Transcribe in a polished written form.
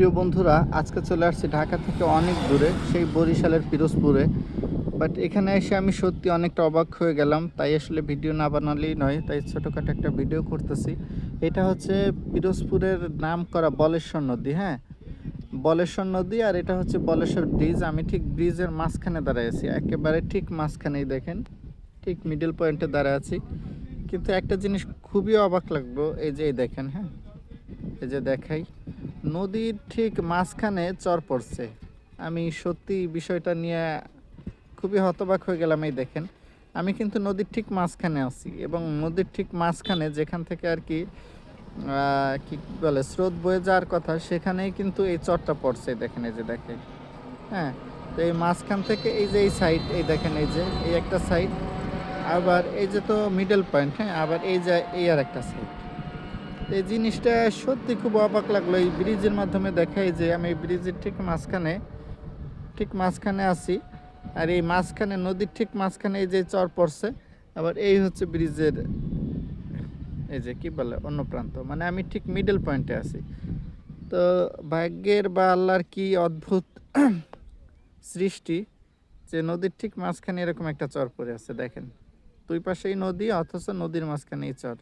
প্রিয় বন্ধুরা, আজকে চলে আসছি ঢাকা থেকে অনেক দূরে, সেই বরিশালের পিরোজপুরে। বাট এখানে এসে আমি সত্যি অনেকটা অবাক হয়ে গেলাম, তাই আসলে ভিডিও না বানালেই নয়, তাই ছোটোখাটো একটা ভিডিও করতেছি। এটা হচ্ছে পিরোজপুরের নাম করা বলেশ্বর নদী। হ্যাঁ, বলেশ্বর নদী। আর এটা হচ্ছে বলেশ্বর ব্রিজ। আমি ঠিক ব্রিজের মাঝখানে দাঁড়ায় আছি, একেবারে ঠিক মাঝখানেই, দেখেন ঠিক মিডল পয়েন্টে দাঁড়ায় আছি। কিন্তু একটা জিনিস খুবই অবাক লাগলো, এই যে এই দেখেন। হ্যাঁ, এই যে দেখাই, নদীর ঠিক মাঝখানে চর পড়ছে। আমি সত্যি বিষয়টা নিয়ে খুবই হতবাক হয়ে গেলাম। এই দেখেন, আমি কিন্তু নদীর ঠিক মাঝখানে আছি, এবং নদীর ঠিক মাঝখানে যেখান থেকে আর কি কি বলে স্রোত বয়ে যাওয়ার কথা, সেখানেই কিন্তু এই চরটা পড়ছে। দেখেন, এই যে দেখেন। হ্যাঁ, তো এই মাঝখান থেকে এই যে এই সাইড, এই দেখেন, এই যে এই একটা সাইড, আবার এই যে তো মিডল পয়েন্ট। হ্যাঁ, আবার এই যে এই আর একটা সাইড। এই জিনিসটা সত্যি খুব অবাক লাগলো। এই ব্রিজের মাধ্যমে দেখাই যে আমি ব্রিজের ঠিক মাঝখানে আছি। আর এই মাঝখানে, নদীর ঠিক মাঝখানে এই যে চর পড়ছে, আবার এই হচ্ছে ব্রিজের এই যে কি বলে অন্য প্রান্ত, মানে আমি ঠিক মিডল পয়েন্টে আছি। তো ভাগ্যের বা আল্লাহর কি অদ্ভুত সৃষ্টি, যে নদীর ঠিক মাঝখানে এরকম একটা চর পড়ে আছে। দেখেন, দুই পাশেই নদী, অথচ নদীর মাঝখানে এই চর।